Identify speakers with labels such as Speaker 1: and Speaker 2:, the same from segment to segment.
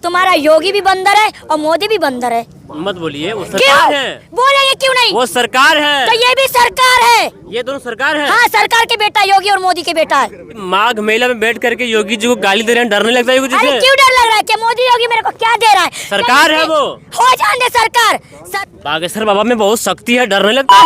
Speaker 1: तुम्हारा योगी भी बंदर है और मोदी भी बंदर है।
Speaker 2: मत बोलिए, वो सरकार है।
Speaker 1: बोलेंगे क्यों नहीं?
Speaker 2: वो सरकार है।
Speaker 1: तो ये भी सरकार है।
Speaker 2: ये दोनों सरकार है।
Speaker 1: हाँ, सरकार के बेटा योगी और मोदी के बेटा है।
Speaker 2: माघ मेला में बैठ करके योगी जी को गाली दे रहे हैं, डर नहीं लगता है कुछ?
Speaker 1: अरे क्यों डर लग रहा है? कि मोदी योगी मेरे को क्या दे रहा है?
Speaker 2: सरकार है वो।
Speaker 1: हो जान दे सरकार।
Speaker 2: बागेश्वर बाबा में बहुत शक्ति है, डर नहीं लगता?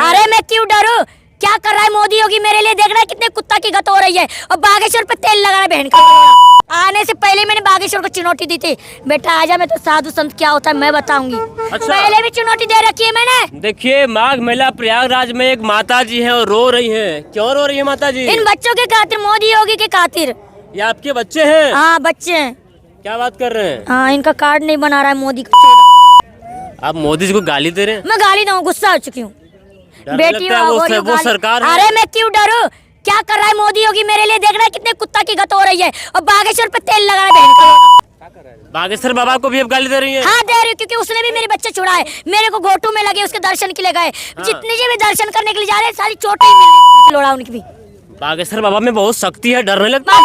Speaker 1: अरे मैं क्यों डरूं? क्या कर रहा है मोदी योगी मेरे लिए? देख रहा है कितने कुत्ता की गत हो रही है। और बागेश्वर पे तेल लगा रहा है बहन का। आने से पहले मैंने बागेश्वर को चुनौती दी थी, बेटा आजा, मैं तो साधु संत क्या होता है मैं बताऊंगी।
Speaker 2: अच्छा।
Speaker 1: पहले भी चुनौती दे रखी है मैंने।
Speaker 2: देखिए, माघ मेला प्रयागराज में एक माता जी है और रो रही है। क्यों रो रही है माता जी?
Speaker 1: इन बच्चों के खातिर, मोदी योगी के खातिर।
Speaker 2: ये आपके बच्चे हैं?
Speaker 1: हाँ बच्चे हैं।
Speaker 2: क्या बात कर रहे हैं?
Speaker 1: हाँ, इनका कार्ड नहीं बना रहा है मोदी का।
Speaker 2: आप मोदी जी को गाली दे रहे हैं?
Speaker 1: मैं गाली दूँ, गुस्सा हो चुकी हूँ। बेटी
Speaker 2: वो सरकार है।
Speaker 1: अरे मैं क्यों डरूं? क्या कर रहा है मोदी योगी मेरे लिए? देख रहा है कितने कुत्ता की गत हो रही है। और बागेश्वर पे तेल लगा रहा है बहन का।
Speaker 2: बागेश्वर बाबा को भी अब गाली दे रही है?
Speaker 1: हाँ दे रही हूँ, क्योंकि उसने भी मेरे बच्चे छुड़ाए। मेरे को घोटू में लगे, उसके दर्शन के लिए गए। जितने जी भी दर्शन करने के लिए जा रहे हैं, सारी चोटें ही मिलने लोड़ा उनकी भी।
Speaker 2: बागेश्वर बाबा में बहुत शक्ति है, डर नहीं लगता?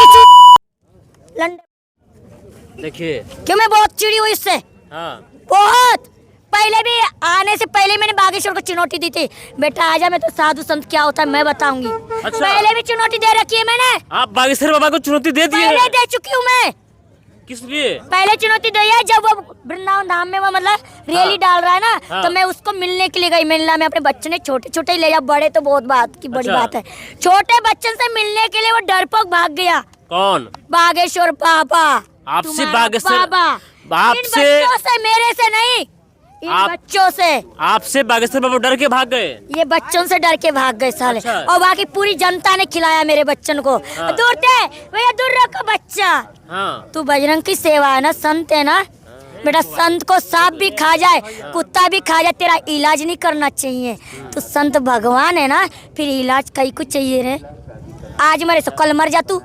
Speaker 2: देखिए,
Speaker 1: क्यों मैं बहुत चिड़ी हुई इससे।
Speaker 2: हाँ।
Speaker 1: बहुत पहले भी, आने से पहले मैंने बागेश्वर को चुनौती दी थी, बेटा आजा, मैं तो साधु संत क्या होता है मैं बताऊंगी।
Speaker 2: अच्छा।
Speaker 1: पहले भी चुनौती दे रखी है मैंने।
Speaker 2: आप बागेश्वर बाबा को चुनौती दे दी है?
Speaker 1: पहले दे चुकी हूँ मैं।
Speaker 2: किस लिए?
Speaker 1: पहले चुनौती दी है जब वो वृंदावन धाम में वो मतलब रैली डाल रहा है ना।
Speaker 2: हाँ।
Speaker 1: तो मैं उसको मिलने के लिए गई मेला में। अपने बच्चे ने छोटे छोटे ही ले जा, बड़े तो बहुत बात की बड़ी
Speaker 2: अच्छा।
Speaker 1: बात है। छोटे बच्चों से मिलने के लिए वो डरपोक भाग गया।
Speaker 2: कौन?
Speaker 1: बागेश्वर बाबा।
Speaker 2: आपसे?
Speaker 1: तुम्हारा
Speaker 2: बागेश्वर
Speaker 1: बाबा।
Speaker 2: आपसे?
Speaker 1: इन बच्चों से, मेरे से नहीं, इन बच्चों से।
Speaker 2: आपसे बागेश्वर बाबा डर के भाग गए?
Speaker 1: ये बच्चों से डर के भाग गए साले।
Speaker 2: अच्छा।
Speaker 1: और बाकी पूरी जनता ने खिलाया मेरे बच्चन को।
Speaker 2: हाँ।
Speaker 1: दूर थे भैया, दूर रखो बच्चा।
Speaker 2: हाँ।
Speaker 1: तू बजरंग की सेवा है ना, संत है ना बेटा। संत को सांप भी खा जाए, कुत्ता भी खा जाए, तेरा इलाज नहीं करना चाहिए। तू संत भगवान है ना, फिर इलाज कई कुछ चाहिए रे। आज मरे सो कल मर जा तू।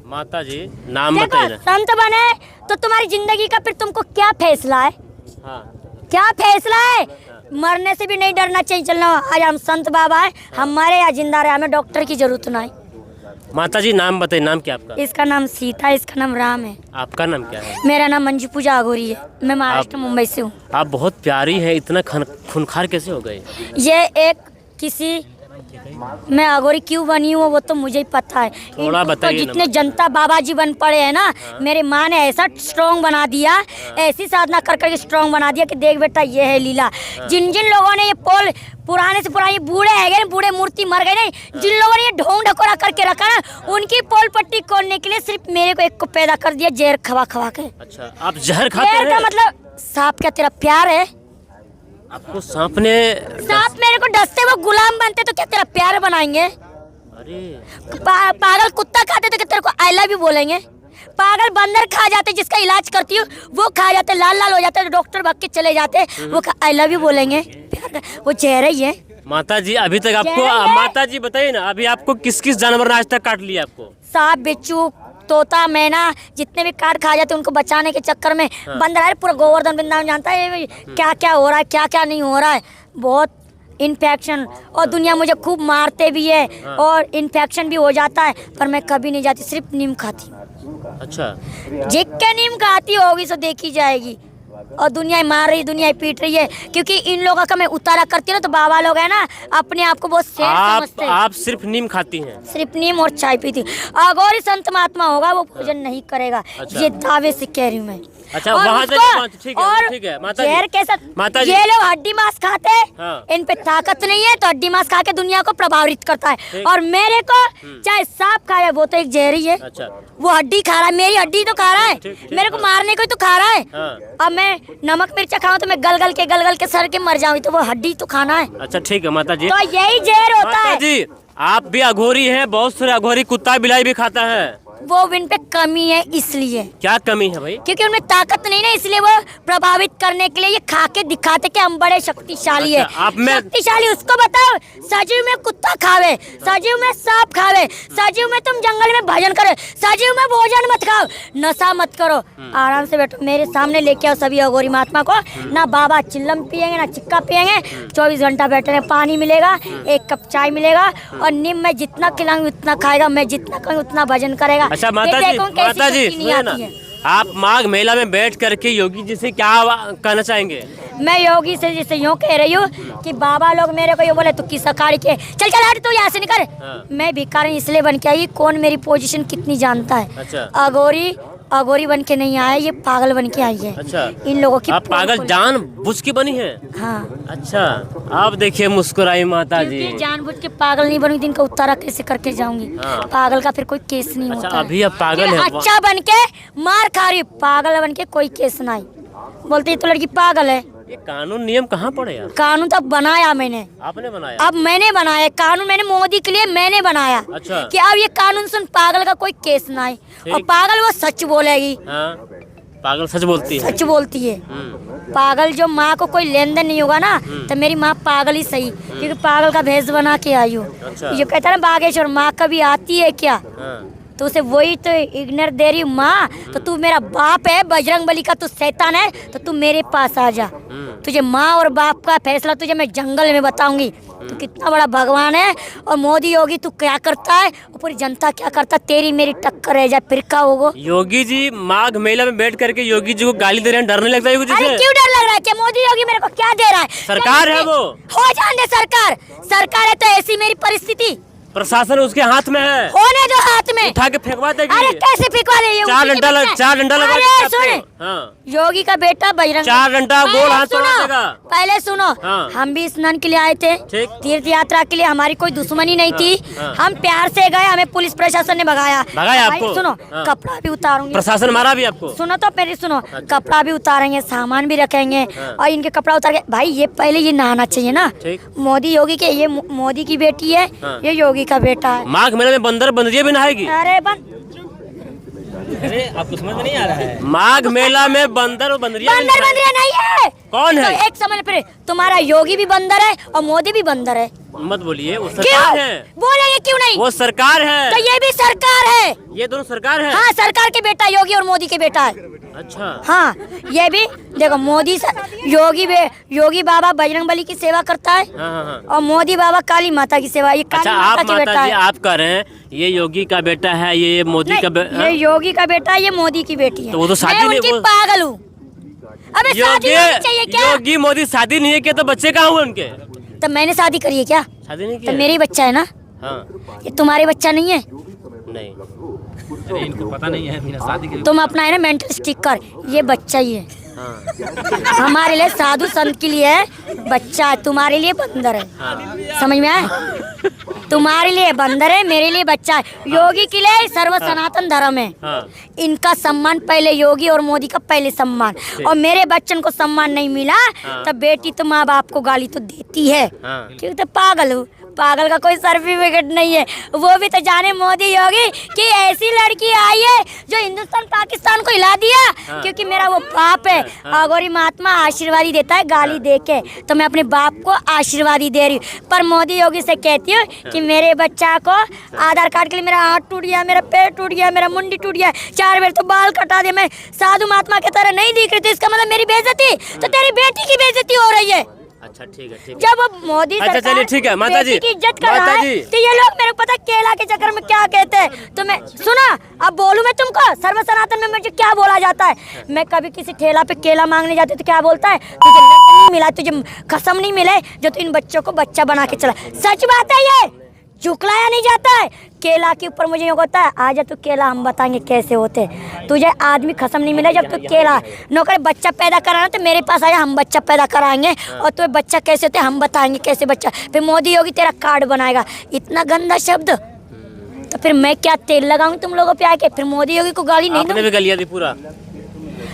Speaker 2: माता जी नाम
Speaker 1: देखो,
Speaker 2: बताइए।
Speaker 1: संत बने तो तुम्हारी जिंदगी का फिर तुमको क्या फैसला है?
Speaker 2: हाँ।
Speaker 1: क्या फैसला है? मरने से भी नहीं डरना चाहिए। चलना, आज हम संत बाबा है, हमारे या जिंदा रहे, हमें डॉक्टर की जरूरत नहीं।
Speaker 2: माता जी नाम बताइए, नाम क्या आपका?
Speaker 1: इसका नाम सीता है, इसका नाम राम है।
Speaker 2: आपका नाम क्या है?
Speaker 1: मेरा नाम मंजू पूजा अघोरी है। मैं महाराष्ट्र मुंबई से हूँ।
Speaker 2: आप बहुत प्यारी हैं, इतना खूंखार कैसे हो गए?
Speaker 1: ये एक किसी, मैं अघोरी क्यों बनी हूँ वो तो मुझे ही पता है।
Speaker 2: थोड़ा बताइए ना।
Speaker 1: जितने जनता बाबा जी बन पड़े हैं ना, मेरे माँ ने ऐसा स्ट्रॉन्ग बना दिया, ऐसी साधना कर करके स्ट्रॉन्ग बना दिया कि देख बेटा ये है लीला। जिन जिन लोगों ने ये पोल पुराने से पुराने बूढ़े है बूढ़े मूर्ति मर गए नहीं, जिन लोगों ने ये ढोंग ढकोरा करके रखा ना, उनकी पोल पट्टी खोलने के लिए सिर्फ मेरे को एक को पैदा कर दिया, जहर खवा खवा के।
Speaker 2: अच्छा, आप जहर खाते
Speaker 1: जहर का
Speaker 2: हैं?
Speaker 1: मतलब सांप क्या तेरा प्यार है?
Speaker 2: आपको सांप ने?
Speaker 1: सांप मेरे को डसते वो गुलाम बनते तो क्या तेरा प्यार बनाएंगे?
Speaker 2: अरे
Speaker 1: पागल कुत्ता खाते तो क्या तेरे को आई लव यू बोलेंगे? पागल बंदर खा जाते, जिसका इलाज करती हूँ वो खा जाते, लाल लाल हो जाते, तो डॉक्टर भाग के चले जाते, वो आई लव यू बोलेंगे? वो चेहरा ही है।
Speaker 2: माता जी अभी तक आपको, माता जी बताइए ना, अभी आपको किस किस जानवर ने आज तक काट लिया आपको?
Speaker 1: सांप, बिच्छू, तोता, मैना, जितने भी काट खा जाते उनको बचाने के चक्कर में बंदर है पूरा गोवर्धन वृंदावन जानता है क्या क्या हो रहा है, क्या क्या नहीं हो रहा है। बहुत इन्फेक्शन, और दुनिया मुझे खूब मारते भी है और इन्फेक्शन भी हो जाता है, पर मैं कभी नहीं जाती, सिर्फ नीम खाती।
Speaker 2: अच्छा,
Speaker 1: जिक्के नीम खाती होगी सो देखी जाएगी। और दुनिया मार रही, दुनिया पीट रही है, क्योंकि इन लोगों का मैं उतारा करती हूँ ना, तो बाबा लोग है ना अपने आप को बहुत शेर समझते हैं।
Speaker 2: आप सिर्फ नीम खाती हैं?
Speaker 1: सिर्फ नीम और चाय पीती। अघोरी संत महात्मा होगा वो भोजन नहीं करेगा।
Speaker 2: अच्छा।
Speaker 1: ये दावे से कह रही हूँ मैं।
Speaker 2: अच्छा,
Speaker 1: और
Speaker 2: वहाँ
Speaker 1: उसको-
Speaker 2: ठीक है,
Speaker 1: और
Speaker 2: ठीक है माता जी।
Speaker 1: जहर के साथ
Speaker 2: माता जी,
Speaker 1: ये लोग हड्डी मांस खाते हैं।
Speaker 2: हाँ।
Speaker 1: इन पे ताकत नहीं है तो हड्डी मांस खा के दुनिया को प्रभावित करता है।
Speaker 2: ठीक।
Speaker 1: और मेरे को चाहे सांप खाए, वो तो एक जहरी है।
Speaker 2: अच्छा,
Speaker 1: वो हड्डी खा रहा है, मेरी हड्डी तो खा रहा है,
Speaker 2: ठीक,
Speaker 1: मेरे को मारने को ही तो खा रहा है।
Speaker 2: हाँ।
Speaker 1: अब मैं नमक मिर्चा खाऊं तो मैं गल गल के सर के मर जाऊं, तो वो हड्डी तो खाना है।
Speaker 2: अच्छा ठीक है माता जी।
Speaker 1: तो यही जहर होता
Speaker 2: माता
Speaker 1: है।
Speaker 2: जी आप भी अघोरी हैं, बहुत सारे अघोरी कुत्ता बिलाई भी खाता है।
Speaker 1: वो इन पे कमी है इसलिए।
Speaker 2: क्या कमी है भाई?
Speaker 1: क्योंकि उनमें ताकत नहीं ना, इसलिए वो प्रभावित करने के लिए ये खा के दिखाते कि हम बड़े शक्तिशाली है।
Speaker 2: अच्छा, आप में
Speaker 1: शक्तिशाली उसको बताओ, सजीव में कुत्ता खावे, सजीव में सांप खावे, सजीव में तुम जंगल में भजन करो, सजीव में भोजन मत खाओ, नशा मत करो, आराम से बैठो, मेरे सामने लेके आओ सभी अघोरी महात्मा को। ना बाबा चिल्लम पियेंगे ना चिक्का पियेंगे, 24 घंटा बैठे पानी मिलेगा, 1 कप चाय मिलेगा, और नीम में जितना खिलाऊंगी उतना खाएगा, मैं जितना कहूँगी उतना भजन करेगा। जाएगा।
Speaker 2: अच्छा
Speaker 1: ये
Speaker 2: माता जी,
Speaker 1: देखो कैसी
Speaker 2: माता जी
Speaker 1: शक्ति नहीं
Speaker 2: सुनिए ना,
Speaker 1: आती है।
Speaker 2: आप माघ मेला में बैठ करके योगी जी से क्या कहना चाहेंगे?
Speaker 1: मैं योगी से जैसे यूँ कह रही हूँ कि बाबा लोग मेरे को ये बोले तू किस अखाड़े के, चल चल हट तू यहाँ से निकल।
Speaker 2: हाँ।
Speaker 1: मैं भिखारी इसलिए बन के आई, कौन मेरी पोजीशन कितनी जानता है।
Speaker 2: अच्छा।
Speaker 1: अगोरी बन के नहीं आया, ये पागल बन के आई है।
Speaker 2: अच्छा,
Speaker 1: इन लोगों की
Speaker 2: आप पागल जान बुझ के बनी है?
Speaker 1: हाँ,
Speaker 2: अच्छा, आप देखिए मुस्कुराई माता जी।
Speaker 1: क्योंकि जानबूझ के पागल नहीं बनूंगी, इनका उत्तरा कैसे करके जाऊंगी।
Speaker 2: हाँ।
Speaker 1: पागल का फिर कोई केस नहीं
Speaker 2: अच्छा,
Speaker 1: होता है।
Speaker 2: अभी आप पागल
Speaker 1: फिर
Speaker 2: हैं।
Speaker 1: अच्छा बन के मार खा रही, पागल बन के कोई केस नहीं। बोलती है तो लड़की पागल है।
Speaker 2: ये कानून नियम कहाँ पड़े यार?
Speaker 1: कानून तो बनाया मैंने,
Speaker 2: आपने बनाया?
Speaker 1: अब मैंने बनाया कानून, मैंने मोदी के लिए मैंने बनाया।
Speaker 2: अच्छा।
Speaker 1: कि अब ये कानून सुन, पागल का कोई केस ना है। और
Speaker 2: ठीक।
Speaker 1: पागल वो सच बोलेगी,
Speaker 2: हाँ, पागल सच बोलती है।
Speaker 1: सच बोलती है। पागल जो माँ को कोई लेन देन नहीं होगा ना, तो मेरी माँ पागल ही सही, क्योंकि पागल का भेष बना के आई हूँ।
Speaker 2: अच्छा।
Speaker 1: ये कहता है ना बागेश्वर, माँ कभी आती है क्या,
Speaker 2: हाँ।
Speaker 1: तो उसे वही तो इग्नोर दे रही माँ। तो तू मेरा बाप है, बजरंग बली का तू शैतान है, तो तू मेरे पास आ जा। तुझे माँ और बाप का फैसला तुझे मैं जंगल में बताऊंगी। तू कितना बड़ा भगवान है, और मोदी योगी तू क्या करता है, और पूरी जनता क्या करता है, तेरी मेरी टक्कर रह जाए फिर क्या होगा।
Speaker 2: योगी जी माघ मेला में बैठ करके योगी जी को गाली दे रहे हैं, डर नहीं लगता योगी जी
Speaker 1: अरे
Speaker 2: से?
Speaker 1: क्यों डर लग रहा है, क्या मोदी योगी मेरे को क्या दे रहा है?
Speaker 2: सरकार है वो।
Speaker 1: हो जान दे सरकार, सरकार है तो ऐसी मेरी परिस्थिति,
Speaker 2: प्रशासन उसके हाथ में है,
Speaker 1: होने दो हाथ में।
Speaker 2: उठा के फेंकवा देगी।
Speaker 1: अरे कैसे फेंकवा ले, ये
Speaker 2: चार
Speaker 1: उसी के
Speaker 2: डंडा
Speaker 1: बेटा है।
Speaker 2: चार डंडा लगा
Speaker 1: अरे
Speaker 2: के आपको।
Speaker 1: सुन,
Speaker 2: हाँ।
Speaker 1: योगी का बेटा बजरंग,
Speaker 2: चार डंडा
Speaker 1: पहले
Speaker 2: गोल हाथ तोड़ा
Speaker 1: सुनो,
Speaker 2: देगा।
Speaker 1: पहले सुनो।
Speaker 2: हाँ।
Speaker 1: हम भी स्नान के लिए आए थे,
Speaker 2: ठीक।
Speaker 1: तीर्थ यात्रा के लिए, हमारी कोई दुश्मनी नहीं थी।
Speaker 2: हाँ।
Speaker 1: हम प्यार से गए, हमें पुलिस प्रशासन ने भगाया।
Speaker 2: भगाया
Speaker 1: भाई
Speaker 2: आपको?
Speaker 1: सुनो,
Speaker 2: हाँ।
Speaker 1: कपड़ा भी उतारूंगी।
Speaker 2: प्रशासन मारा भी आपको?
Speaker 1: सुनो तो मेरी सुनो, कपड़ा भी उतारेंगे, सामान भी रखेंगे,
Speaker 2: हाँ।
Speaker 1: और इनके कपड़ा उतार के, भाई ये पहले ये नहाना चाहिए ना।
Speaker 2: ठीक।
Speaker 1: मोदी योगी के, ये मोदी की बेटी है,
Speaker 2: हाँ।
Speaker 1: ये योगी का बेटा है।
Speaker 2: माघ मेले में बंदर बंदरिया भी नहाएगी?
Speaker 1: अरे बंद,
Speaker 2: अरे आपको समझ में नहीं आ रहा है? माघ मेला में बंदर और बंदरिया भी
Speaker 1: बंदर
Speaker 2: नहाएगी।
Speaker 1: बंदर नहीं है।
Speaker 2: कौन है?
Speaker 1: तो एक समय फिर तुम्हारा योगी भी बंदर है और मोदी भी बंदर है।
Speaker 2: मत बोलिए, वो
Speaker 1: क्यों
Speaker 2: सरकार है।
Speaker 1: बोलेंगे, क्यों नहीं?
Speaker 2: वो सरकार है।
Speaker 1: तो ये भी सरकार है।
Speaker 2: ये दोनों सरकार है।
Speaker 1: हाँ, सरकार के बेटा योगी और मोदी के बेटा है।
Speaker 2: अच्छा।
Speaker 1: हाँ, ये भी देखो, मोदी योगी बाबा बजरंग बली की सेवा करता है,
Speaker 2: हाँ, हाँ, हाँ।
Speaker 1: और मोदी बाबा काली माता की सेवा। ये काली
Speaker 2: अच्छा,
Speaker 1: माता
Speaker 2: आप
Speaker 1: की बेटा
Speaker 2: माता जी
Speaker 1: है।
Speaker 2: आप कह रहे हैं ये योगी का बेटा है, ये मोदी का
Speaker 1: नहीं, ये योगी का बेटा है, ये मोदी की बेटी है।
Speaker 2: तो वो तो शादी
Speaker 1: मैं
Speaker 2: नहीं-
Speaker 1: उनकी
Speaker 2: वो-
Speaker 1: पागल हूँ। अबे शादी होनी चाहिए क्या?
Speaker 2: योगी मोदी शादी नहीं है क्या? तो बच्चे कहाँ हुए उनके?
Speaker 1: तो मैंने शादी करी है क्या?
Speaker 2: शादी नहीं
Speaker 1: तो
Speaker 2: किया?
Speaker 1: मेरी बच्चा है ना,
Speaker 2: हाँ।
Speaker 1: ये तुम्हारे बच्चा नहीं है।
Speaker 2: नहीं।
Speaker 3: अरे इनको पता नहीं है बिना शादी के।
Speaker 1: तुम अपना है ना मेंटल स्टिक कर, ये बच्चा ही है।
Speaker 2: हाँ।
Speaker 1: हमारे लिए साधु संत के लिए बच्चा है, तुम्हारे लिए बंदर है।
Speaker 2: हाँ।
Speaker 1: समझ में आया? तुम्हारे लिए बंदर है, मेरे लिए बच्चा है। योगी के लिए सर्व सनातन धर्म है।
Speaker 2: हाँ।
Speaker 1: इनका सम्मान पहले, योगी और मोदी का पहले सम्मान, और मेरे बच्चन को सम्मान नहीं मिला,
Speaker 2: हाँ।
Speaker 1: तब बेटी तो माँ बाप को गाली तो देती है।
Speaker 2: हाँ।
Speaker 1: क्योंकि तो पागल हूँ, पागल का कोई सर्टिफिकेट नहीं है। वो भी तो जाने मोदी योगी कि ऐसी लड़की आई है जो हिंदुस्तान पाकिस्तान को हिला दिया।
Speaker 2: हाँ।
Speaker 1: क्योंकि मेरा वो बाप है,
Speaker 2: हाँ।
Speaker 1: अगोरी महात्मा आशीर्वाद ही देता है गाली दे के, तो मैं अपने बाप को आशीर्वाद ही दे रही हूँ। पर मोदी योगी से कहती हूँ कि मेरे बच्चा को आधार कार्ड के लिए मेरा हाथ टूट गया, मेरा पैर टूट गया, मेरा मुंडी टूट गया, 4 बार तो बाल कटा दिया, मैं साधु महात्मा की तरह नहीं दिख रही थी, इसका मतलब मेरी बेइज्जती, तो तेरी बेटी की बेइज्जती हो रही है।
Speaker 2: अच्छा ठीक है, ठीक है।
Speaker 1: जब अब मोदी
Speaker 2: अच्छा,
Speaker 1: सरकार
Speaker 2: चलिए, ठीक है, माता जी,
Speaker 1: बेटी की इज्जत कर रहा
Speaker 2: माता
Speaker 1: है,
Speaker 2: जी।
Speaker 1: तो ये लोग मेरे को पता केला के चक्कर में क्या कहते हैं। तो मैं सुना, अब बोलूं मैं तुमको, सर्व सनातन में मुझे क्या बोला जाता है। मैं कभी किसी ठेला पे केला मांगने जाती हूं तो क्या बोलता है, तुझे लड्डू नहीं मिला, तुझे कसम नहीं मिले जो तू इन बच्चों को बच्चा बना के चला। सच बात है, ये झुकलाया नहीं जाता है। केला के ऊपर मुझे यूँ होता है, आजा तू केला, हम बताएंगे कैसे होते। तुझे आदमी कसम नहीं मिला जब तू केला नौकर बच्चा पैदा कराना, तो मेरे पास आया, हम बच्चा पैदा कराएंगे, और तुम्हें बच्चा कैसे होते हम बताएंगे कैसे बच्चा। फिर मोदी योगी तेरा कार्ड बनाएगा। इतना गंदा शब्द, तो फिर मैं क्या तेल लगाऊंगी तुम लोगों पे आके? फिर मोदी योगी को गाली नहीं
Speaker 2: आपने
Speaker 1: दूंगी।
Speaker 2: भी गलिया दी पूरा।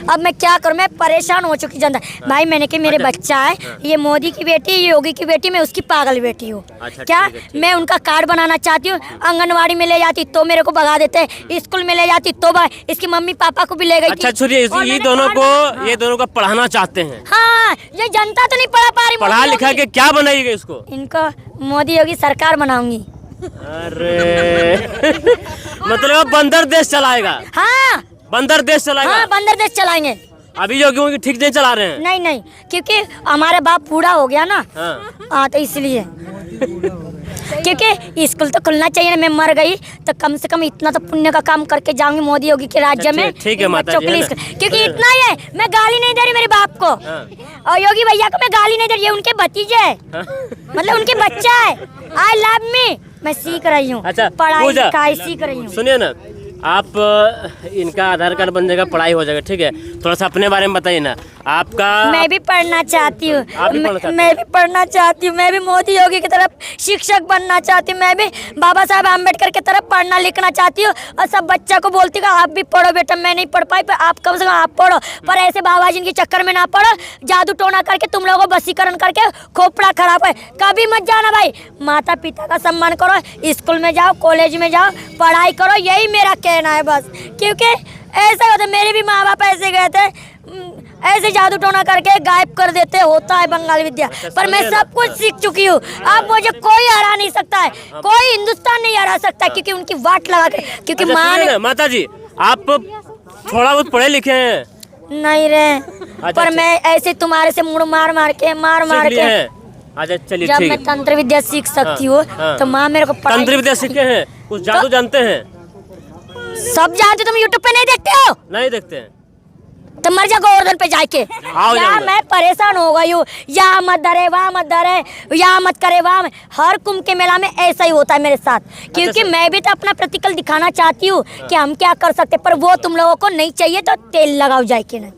Speaker 1: अब मैं क्या करूं, मैं परेशान हो चुकी जनता। भाई मैंने कि मेरे बच्चा है, ये मोदी की बेटी, ये योगी की बेटी, मैं उसकी पागल बेटी हूँ।
Speaker 2: अच्छा,
Speaker 1: क्या
Speaker 2: ठीक है, ठीक।
Speaker 1: मैं उनका कार्ड बनाना चाहती हूँ। आंगनवाड़ी में ले जाती तो मेरे को भगा देते, स्कूल में ले जाती तो इसकी मम्मी पापा को भी ले गई थी।
Speaker 2: अच्छा सुनिए,
Speaker 1: और
Speaker 2: ये
Speaker 1: मैंने
Speaker 2: दोनों
Speaker 1: कार्ड
Speaker 2: को
Speaker 1: बना-
Speaker 2: ये दोनों को पढ़ाना चाहते हैं।
Speaker 1: हाँ, ये जनता तो नहीं पढ़ा पा रही।
Speaker 2: पढ़ा
Speaker 1: मोदी
Speaker 2: लिखा
Speaker 1: योगी।
Speaker 2: के क्या बनाइएगा इसको?
Speaker 1: इनको मोदी योगी सरकार बनाऊंगी।
Speaker 2: अरे मतलब अब बंदर देश चलाएगा?
Speaker 1: हाँ
Speaker 2: बंदर देश चलाएगा?
Speaker 1: हाँ, बंदर देश चलाएंगे।
Speaker 2: अभी योगियों की ठीक नहीं चला रहे हैं।
Speaker 1: नहीं, क्योंकि हमारा बाप बूढ़ा हो गया ना।
Speaker 2: हाँ।
Speaker 1: हाँ, तो इसलिए क्योंकि स्कूल तो खुलना चाहिए ना। मैं मर गई तो कम से कम इतना तो पुण्य का काम करके जाऊंगी मोदी योगी के राज्य में।
Speaker 2: ठीक है माता जी, है ना?
Speaker 1: क्योंकि इतना ही है, मैं गाली नहीं दे रही मेरे बाप को और योगी भैया को मैं गाली नहीं दे रही, ये उनके भतीजे है, मतलब उनके बच्चा है। आई लव मी, मैं सीख रही हूँ।
Speaker 2: अच्छा,
Speaker 1: पढ़ाई
Speaker 2: पूजा,
Speaker 1: लिखाई सीख रही हूँ।
Speaker 2: सुनिए ना, आप इनका आधार कार्ड बन जाएगा, पढ़ाई हो जाएगा, ठीक है। थोड़ा सा अपने बारे में बताइए ना आपका।
Speaker 1: मैं भी पढ़ना चाहती हूँ,
Speaker 2: आप भी पढ़ना चाहती हैं?
Speaker 1: मैं भी पढ़ना चाहती हूँ, मैं भी मोदी योगी की तरफ शिक्षक बनना चाहती हूँ, मैं भी बाबा साहब आम्बेडकर की तरफ पढ़ना लिखना चाहती हूँ। और सब बच्चा को बोलती हूँ आप भी पढ़ो बेटा, मैं नहीं पढ़ पाई पर आप कम से कम आप पढ़ो, पर ऐसे बाबा जी के चक्कर में ना पढ़ो, जादू टोना करके तुम लोगों को बसीकरण करके खोपड़ा खराब है। कभी मत जाना भाई, माता पिता का सम्मान करो, स्कूल में जाओ, कॉलेज में जाओ, पढ़ाई करो, यही मेरा कहना है बस। क्योंकि ऐसा होता, मेरे भी माँ बाप ऐसे गए थे, ऐसे जादू टोना करके गायब कर देते, होता है बंगाली विद्या। पर मैं सब कुछ सीख चुकी हूँ, अब मुझे कोई हरा नहीं सकता है, कोई हिंदुस्तान नहीं हरा सकता, क्योंकि उनकी वाट लगा के, क्योंकि माँ ने।
Speaker 2: माता जी आप थोड़ा बहुत पढ़े लिखे हैं?
Speaker 1: नहीं रे, पर मैं ऐसे तुम्हारे से मुड़ मार मार के
Speaker 2: अच्छा चलिए,
Speaker 1: जब
Speaker 2: ठीक
Speaker 1: मैं
Speaker 2: है।
Speaker 1: तंत्र विद्या सीख सकती हूँ तो माँ मेरे को
Speaker 2: तंत्र विद्या सीखे हैं, कुछ जादू जानते हैं?
Speaker 1: सब जानते, तुम यूट्यूब पे नहीं देखते हो?
Speaker 2: नहीं देखते हैं
Speaker 1: तो मर जा गोवर्धन पे जाके।
Speaker 2: आओ
Speaker 1: या
Speaker 2: जाऊंगा।
Speaker 1: मैं परेशान हो गई हूँ, या मत डरे, वहाँ मत डरे, या मत करे वहाँ। हर कुंभ के मेला में ऐसा ही होता है मेरे साथ, क्योंकि मैं भी तो अपना प्रतिकल दिखाना चाहती हूँ कि हम क्या कर सकते, पर वो तुम लोगों को नहीं चाहिए, तो तेल लगाओ जाके ना।